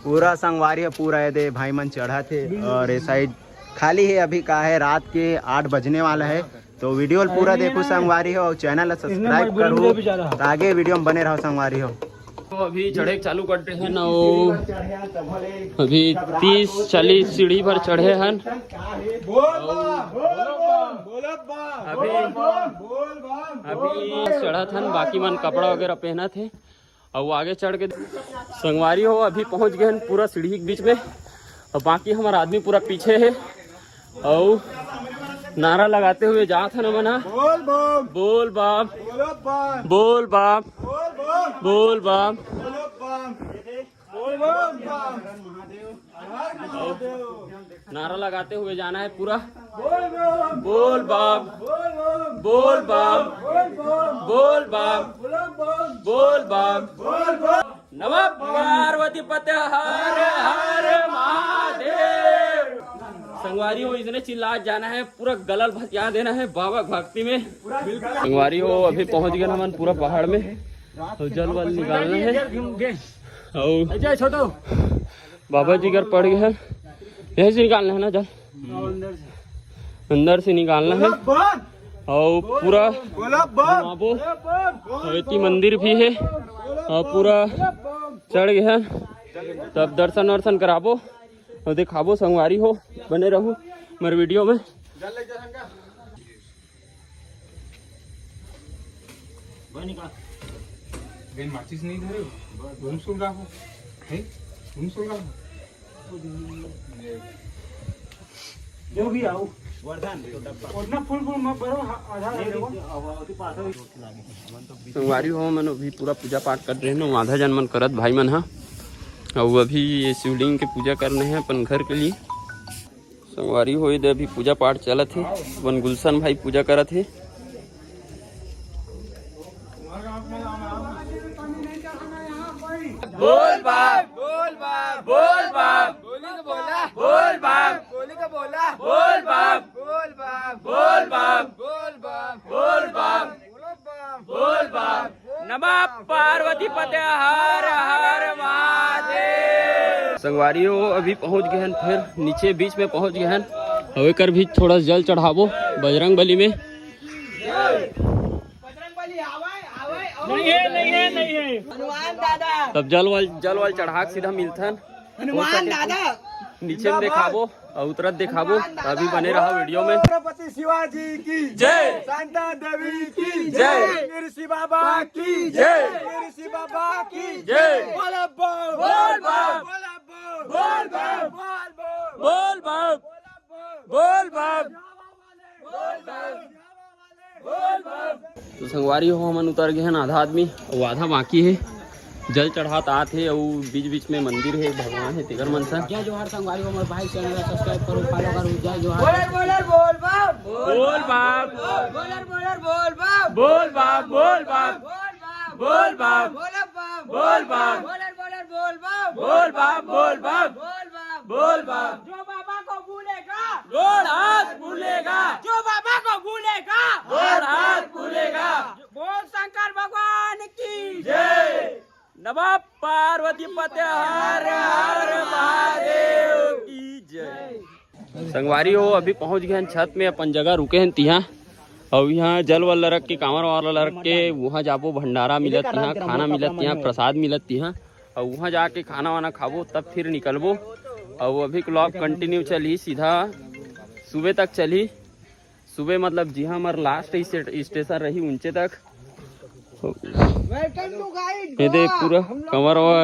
पूरा संगवारी है, पूरा है दे भाई मन चढ़ा थे और ये साइड खाली है। अभी का है रात के 8 बजने वाला है, तो वीडियो पूरा देखो संगवारी हो और चैनल सब्सक्राइब करो, आगे वीडियो में बने रहो संगवारी हो। तो अभी चढ़े चालू करते हैं ना, अभी 30-40 सीढ़ी पर चढ़े हैं। अभी चढ़ा था, बाकी मन कपड़ा वगैरह पहना थे और आगे चढ़ के संगवारी हो अभी पहुंच गए हैं पूरा सीढ़ी के बीच में और बाकी हमारा आदमी पूरा पीछे है और नारा लगाते हुए जा था ना मना बोल बाप बोल बाप बोल बाप बोल बाप। नारा लगाते हुए जाना है पूरा बोल बाप बोल बाप बोल बाप बोल बाप। नमः पार्वती पते हर हर महादेव। संगवारी हो इतने चिल्ला जाना है, पूरा गलल भतिया देना है बाबा भक्ति में। संगवारी हो अभी पहुंच गए हम पूरा पहाड़ में और जल वल निकालना है और बाबा जी घर पड़ गए हैं, यहीं से निकालना है ना जल, अंदर से निकालना है और पूरा इतनी मंदिर भी है और पूरा चढ़ गए हैं। तब दर्शन वर्शन कराबो और दिखाबो संगवारी हो, बने रहो मेरे वीडियो में। माचिस नहीं धरे घूम सुन रहा हूँ, घूम सुन रहा हूँ जो भी आओ संगवारी हो मन अभी पूरा पूजा पाठ कर रहे हैं, आधा जन मन करत भाई मन हा और अभी ये शिवलिंग के पूजा करने हैं अपन घर के लिए। संगवारी हो इधर अभी पूजा पाठ चलत है, अपन गुलशन भाई पूजा करत है। बोल बाप बोल बाप बोल बाप बोल बाप बोल बाप बोल बाप बोल बाप बोल बाप। नमः पार्वती पते हर हर महादेव। संगवारी हो अभी पहुंच गए हैं, फिर नीचे बीच में पहुंच गए हैं और कर भी थोड़ा जल चढ़ाबो बजरंग बली में। नहीं है हनुमान दादा। तब जल वाल चढ़ा सीधा मिलथन हनुमान दादा, नीचे में दिखाबो और उतरत दिखाबो। अभी बने रहा वीडियो में। छत्रपति शिवाजी की जय, शांता देवी की जय, ऋषि बाबा की जय, ऋषि बाबा की जय। बोल बाप बोल बाप बोल बाप बोल बाप बोल बाप बोल बाप। तो संगवारी हो हमन उतर गए हैं आधा आदमी और आधा बाकी है। जल चढ़ात आत है और बीच बीच में मंदिर है, भगवान है तिगर मनसा। जय जोहार संगवारी हो, हमारे भाई चैनल सब्सक्राइब करो, फॉलो करो। जय जोहार। बोल बाप बोल बाप बोल बाप बोल बाप बोल बाप बोल बाप बोल बाप बोल बाप। जो बाबा को भूलेगा गोड़ हाथ भूलेगा, जो बाबा को भूलेगा गोड़ हाथ भूलेगा। बोल शंकर भगवान की जय। नमः पार्वती पते हर हर महादेव की जय। संगवारी हो अभी पहुंच गए हैं छत में, अपन जगह रुके हैं तिहा और यहाँ जल वल रख के कांवर वावर रख के वहाँ जाबो, भंडारा मिलत यहाँ, खाना मिलत यहाँ, प्रसाद मिलत यहाँ और वहाँ जाके खाना वाना खाबो तब फिर निकलबो। और अभी ब्लॉग कंटिन्यू चली सीधा सुबह तक चली। सुबह मतलब जी हाँ हमारा लास्ट स्टेशन रही ऊंचे तक। ये देख पूरा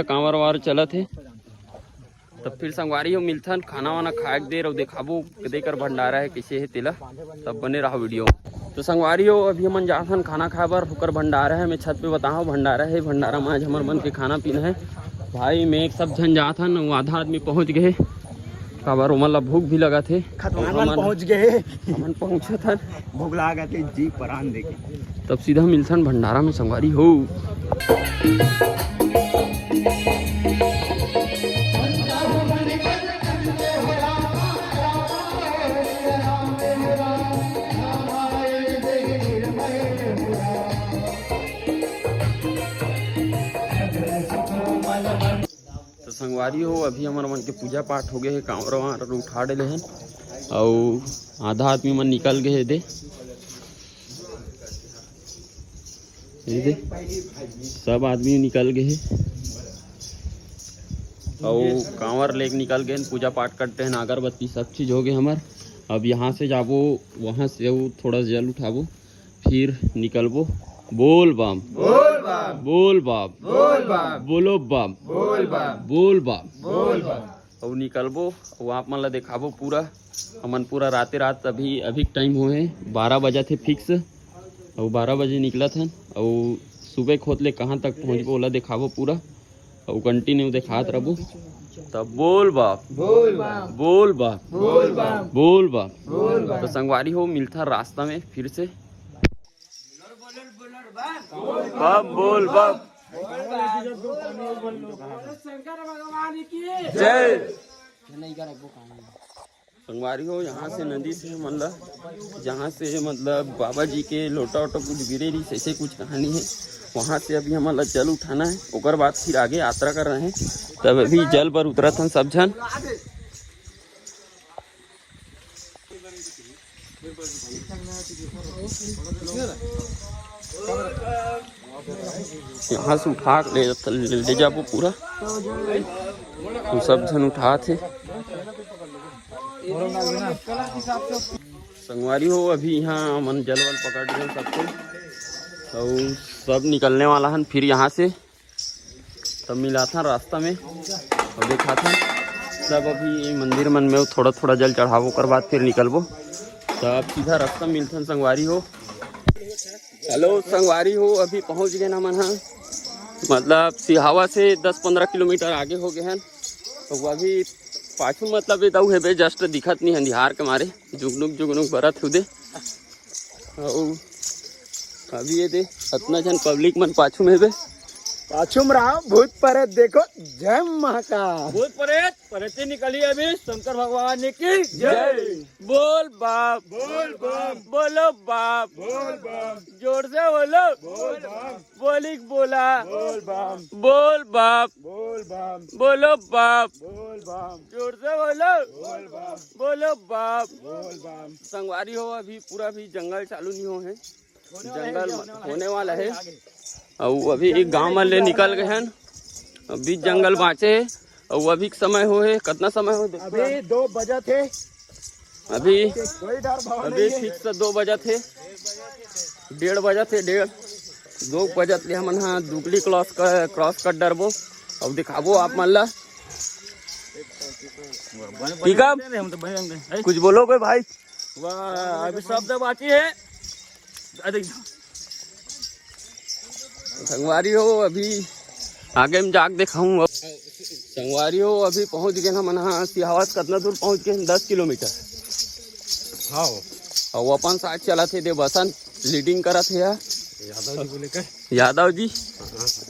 कांवर वार चला थे तब फिर संगवारी हो मिलथन खाना वाना खाए देर और देखाबो देकर भंडारा है कैसे है तेला, तब बने रहा वीडियो। तो संगवारी हो अभी हमन जाथन खाना खाए बर, होकर भंडारा है मैं छत पे बताओ भंडारा है, भंडारा में आज हमार मन के खाना पीना है भाई। मैं एक सब जन जाथन आधा आदमी पहुँच गए काबर मतलब भूख भी लगा थे, पहुंच गए, हमन पहुँचे थे भूख लगा थे जी परान देखे तब सीधा मिलथन भंडारा में संगवारी हो। तो संगवारी हो अभी हमारे मन के पूजा पाठ हो गए है, कांवर वावर उठा डले हैं और आधा आदमी मन निकल गए दे सब आदमी निकल गए हैं और कांवर लेके निकल गए, पूजा पाठ करते हैं, अगरबत्ती सब चीज़ हो गए हमार। अब यहाँ से जाबो, वहाँ से थोड़ा जल उठाबो फिर निकलबो। बोल बम बोल बम बोल बम बोल बम बोलो बम बोल बम बोल बम बोल बम और निकलबो। और आप मन ला देखाबो पूरा हमन पूरा रात अभी टाइम हुए 12 बजे थे फिक्स और 12 बजे निकला था और सुबह खोदले कहाँ तक पहुँचबो ओला देखाबो पूरा और कंटिन्यू देखात रहबो। तब बोल बाप बोल बाप बोल बाप बोल बाप बोल बाप। तो संगवारी हो मिलता रास्ता में फिर से बम बोल बम जय। संगवारी हो यहाँ से नदी से मतलब जहाँ से मतलब बाबा जी के लोटा वोटा कुछ गिरे रही ऐसे कुछ कहानी है, वहाँ से अभी हमारा जल उठाना है और बाद फिर आगे यात्रा कर रहे हैं। तब अभी जल पर उतरा था सब जन। यहाँ से उठा ले जाबो पूरा, तो सब जन उठा थे। संगवारी हो अभी यहाँ मन जल वल पकड़ रहे सबको और सब निकलने वाला है फिर यहाँ से। तब मिला था रास्ता में और देखा था सब अभी मंदिर मन में थोड़ा थोड़ा जल चढ़ावो कर बाद फिर निकलबो। तब सीधा रास्ता मिलता संगवारी हो। हेलो संगवारी हो अभी पहुँच गए ना मन हाँ, मतलब सिहावा से 10-15 किलोमीटर आगे हो गए हैं। तो अभी पाछू मतलब ये दाऊ है बे जस्ट दिखत नहीं अंधियार के मारे जुगनुक बरत हुदे। और अभी ये दे इतना जन पब्लिक मन पाछू में बे पाछुम रहा भूत प्रेत देखो जय महाकाल। भूत प्रेत प्रेत निकली अभी शंकर भगवान की जय। बोल बाप बोल बम बोलो बाप बोल बम जोर से बोलो बोल बम बोलिक बोला बोल बम बोल बाप बोल बम बोलो बाप बोल बम जोर से बोलो बोल बम बोलो बाप बोल बम। संगवारी हो अभी पूरा भी जंगल चालू नहीं हो है, जंगल होने वाला है और अभी एक गांव में ले निकल गए हैं, अभी जंगल बाँचे और अभी समय हो है कितना समय हो अभी 2 बजे थे, अभी फिक्स 2 बजे थे 1:30 बजे थे 2 बजे हमन हाँ दुगली क्रॉस कर डरबो और दिखाबो आप मन ला। ठीक है कुछ बोलो भाई। अभी शब्द बाकी है। संगवारी हो अभी आगे में जाके दिखाऊँ। संगवारी हो अभी पहुंच गए ना मना सिहावत कितना दूर पहुंच गए 10 किलोमीटर। हाँ और अपन साथ चला थे दे बसन लीडिंग करा थे यादव जी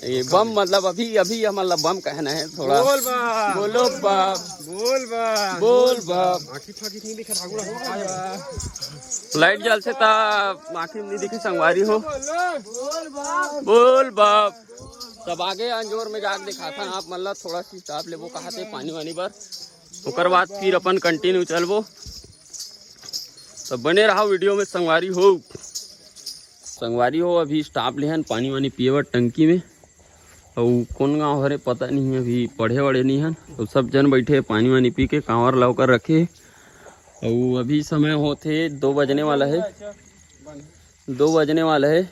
ये बम मतलब अभी हमारा बम कहना है थोड़ा बोलो बाप बोल बाप लाइट जल से ता आखिर नहीं दिखे संगवारी हो बोल बाप सब आगे अंजोर में जाके दिखा था आप मतलब थोड़ा सी स्टाफ ले वो कहा थे पानी वानी पर ओकर बाद फिर अपन कंटिन्यू चलबो। तो बने रहा वीडियो में संगवारी हो। अभी स्टाफ ले पानी वानी पिए टंकी में और कौन गाँव हरे पता नहीं है, अभी पढ़े वढ़े नहीं हैं तो सब जन बैठे पानी वानी पी के कांवर लाव कर रखे। और अभी समय होते 2 बजने वाला है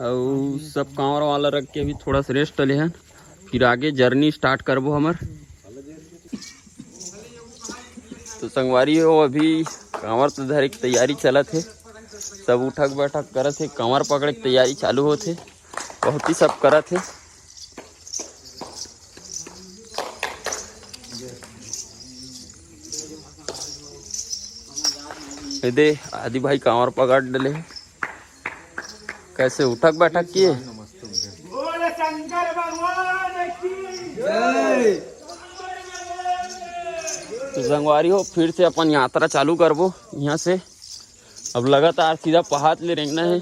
और सब कांवर वाला रख के अभी थोड़ा सा रेस्ट ले हैं, फिर आगे जर्नी स्टार्ट करबो हमर। तो संगवारी हो अभी कांवर तो धरे की तैयारी चलत है, सब उठक बैठक करत है, कांवर पकड़े की तैयारी चालू होते, बहुत ही सब करत है। दे आदि भाई कांवर पकड़ डले कैसे उठक बैठक किए। बोले शंकर भगवान की जय। तो संगवारी हो फिर से अपन यात्रा चालू करबो यहाँ से। अब लगातार सीधा पहाड़ ले रेंगना है।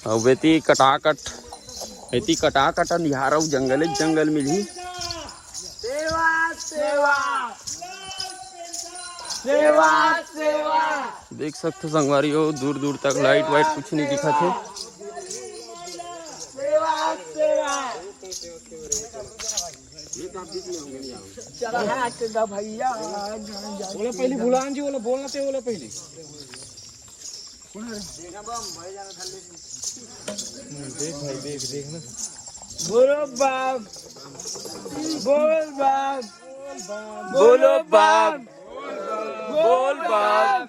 अब बेती कटाकट निहार जंगल मिली। सेवा देख सकते संगवारी हो दूर दूर तक लाइट वाइट कुछ नहीं दिखा थे। भैया बोले पहले भुलान जी बोला बोलना थे बोला पहले देख भाई देख ना। बोलो बाप बोल बाप बोलो बाप बोल बाप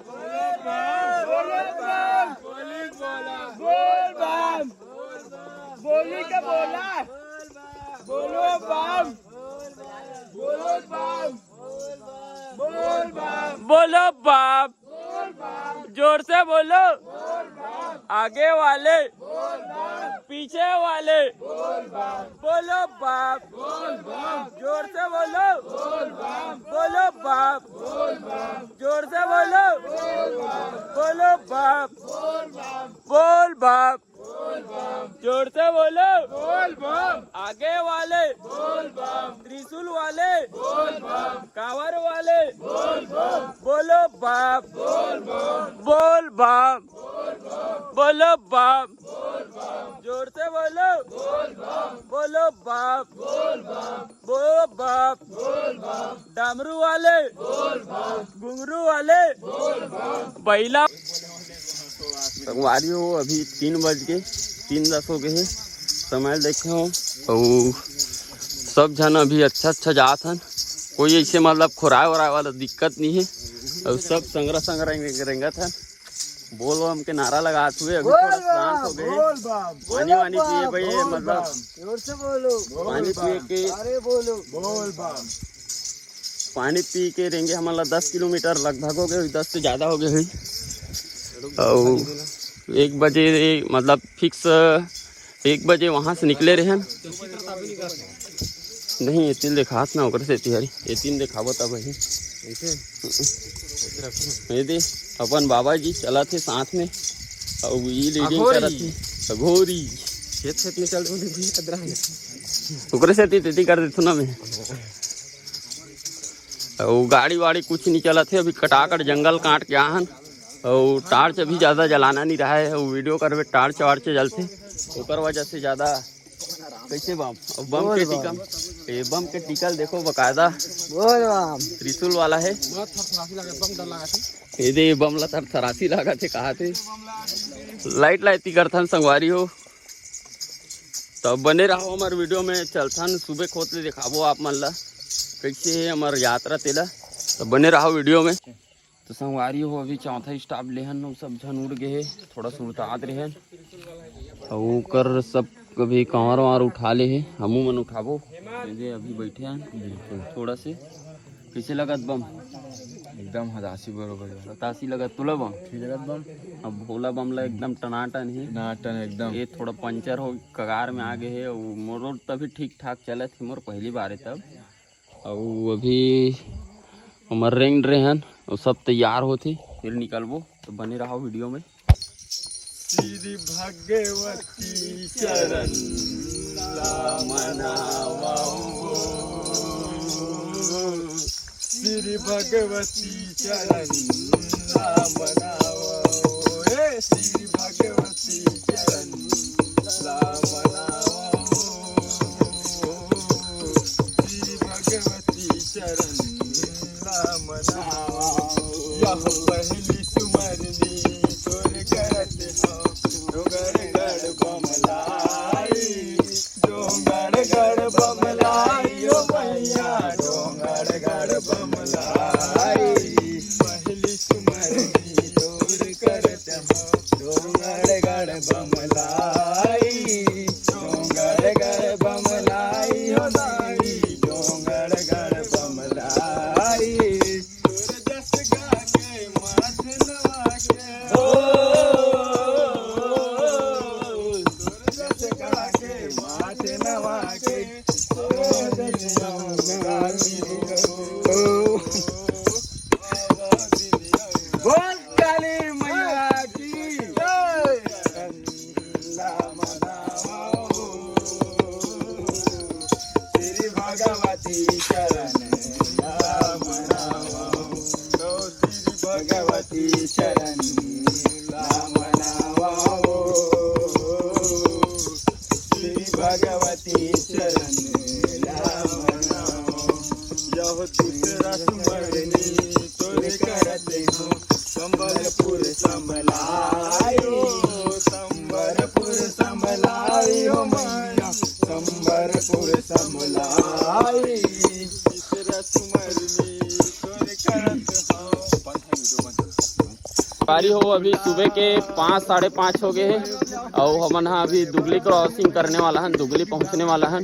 बोली का बोला बोलो बाप बोलो बाप बोलो बाप जोर से बोलो। आगे वाले पीछे वाले बोलो बाप जोर से बोलो। बोलो बाप जोर से बोलो। बोलो बाप बोल बाप जोर से बोलो। आगे वाले त्रिशूल वाले कांवर वाले बोलो बाप बोल बाप बोलो बाप जोर से बोलो। बोलो बाप बोलो बाप डमरू वाले घुंघरू वाले बैला। संगवारी हो अभी 3:10 हो गए हैं, समय देखे हो और सब जन अभी अच्छा जात हन, कोई ऐसे मतलब खुराए वराए वाला दिक्कत नहीं है और सब संग्रह रेंगत हन। बोल बम के नारा लगाते हुए अभी थोड़ा शांत हो गए। पानी वानी पिए भाई मतलब पानी पिए के पानी पी के रहेंगे हमारा 10 किलोमीटर लगभग हो गए, 10 से ज़्यादा हो गए है। और 1 बजे मतलब फिक्स 1 बजे वहाँ से निकले रहे हैं। नहीं ये तिल दिखात ना ओकर से तिहारी ये तीन दिखावो तब ही ये दे अपन बाबा जी चला थे साथ में और ये लीडिंग करत थे घोरी खेत में चल ओकरे से तेती कर देथु ना मैं। और गाड़ी वाड़ी कुछ नहीं चला थे, अभी कटाकट जंगल काट के आहन और टार्च अभी ज़्यादा जलाना नहीं रहा है। वीडियो करवे टार्च वार्च जलते ओकर वजह से ज़्यादा कैसे बम के टिकल देखो बकायदा त्रिशूल वाला है। ये दे बम ला थरासी लगा थे कहा थे लाइट लाइती करथन संगवारी हो। तो बने रहो हमारे वीडियो में चलथन सुबह खोते दिखाबो आप मन ला कैसे है हमार यात्रा तेला। तो बने रहो वीडियो में। तो संगवारी हो अभी चौथा स्टाफ लेहन सब झन उड़ गए थोड़ा सुरतात रहे और कर सब कभी कांवर वार उठा ले है हमू मन उठाबो अभी बैठे हैं थोड़ा से। कैसे लगत बम एकदम हदासी बरोबर बतासी लगत तुला बम ठीक लगत बम। अब भोला बम ला एकदम टनाटन है नाटन एकदम ये थोड़ा पंचर हो कगार में आ गए है और मोर तभी ठीक ठाक चला थी मोर पहली बार है तब। और अभी हमारे रेंग रहे हैं और सब तैयार होते फिर निकलबो तो बने रहो वीडियो में। श्री भगवती चरण मनावाओ, श्री भगवती चरण मनावाओ, श्री भगवती चरण मनावाओ, श्री भगवती चरण मनावाओ। यह पहली सुमरनी तोर करत हो, डोंगर गढ़ बमलाई, डोंगर गढ़ बमलाई ओ भैया, डोंगर गढ़ बमलाई। पहली सुमरनी तोर करत हो, डोंगर गढ़ बमलाई, डोंगर गढ़ बमलाई ओ नाई, डोंगर गढ़ बमलाई। तोर जस गा के माथ नवा के, तोर जस गा के माथ नवा के, बोल काली मैया की जय। श्री भगवती चरण मनावाओ, श्री भगवती चरण मनावाओ, श्री भगवती चरण मनावाओ। यह दूसरा सुमरनी तोर करते हो, संबलपुर संभलायो, संबलपुर संभलायो मैया, संबलपुर संभलाई। तीसरा सुमरनी तोर करत हो। बारी हो अभी सुबह के 5 साढ़े 5 हो गए हैं और हमन हाँ अभी दुगली क्रॉसिंग करने वाला है, दुगली पहुंचने वाला है।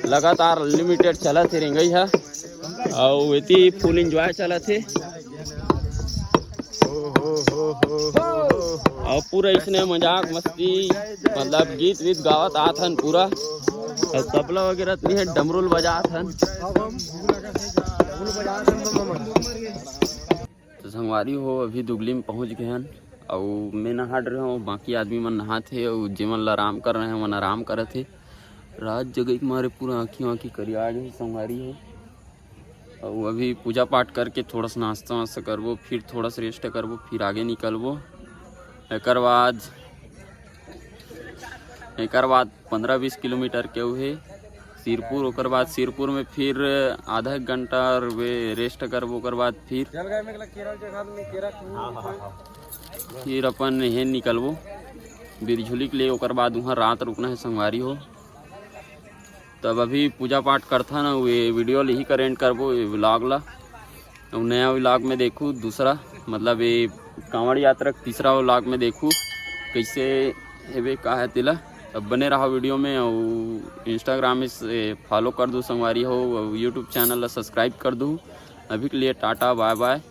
लगातार अनलिमिटेड चला थे रेंगई है और इतनी फुल इंजॉय चला थे और पूरा इसने मजाक मस्ती मतलब गीत वीत गावत आत हन पूरा, और तबला वगैरह नहीं है, डमरुल बजात हन। तो संगवारी हो अभी दुगली में पहुंच गए हैं और मैं नहा रहे हूँ, बाकी आदमी मन नहाते और जिमन आराम कर रहे हैं, मन आराम करे थे। रात जगह के मारे पूरा आँखी वाँखी करिया गई संगवारी हो। और अभी पूजा पाठ करके थोड़ा सा नाश्ता वास्ता करबो, फिर थोड़ा सा रेस्ट करबो, फिर आगे निकलबो। एकर बाद 15-20 किलोमीटर के हुए सिरपुर, ओकर बाद सिरपुर में फिर आधा एक घंटा वे रेस्ट करबो, ओकर बाद फिर अपन हेन निकलबो बिरझुली के लिए, ओकर बाद वहाँ रात रुकना है संगवारी हो। तब अभी पूजा पाठ करथा ना, वे वीडियो ले ही करेंट करबो व्लॉग ला, तो नया व्लॉग में देखूँ दूसरा, मतलब ये कांवड़ यात्रा तीसरा व्लॉग में देखूँ कैसे हेबे का है तिला। अब बने रहा वीडियो में और इंस्टाग्राम में फॉलो कर दूँ संगवारी हो, और यूट्यूब चैनल ला सब्सक्राइब कर दूँ। अभी के लिए टाटा बाय बाय।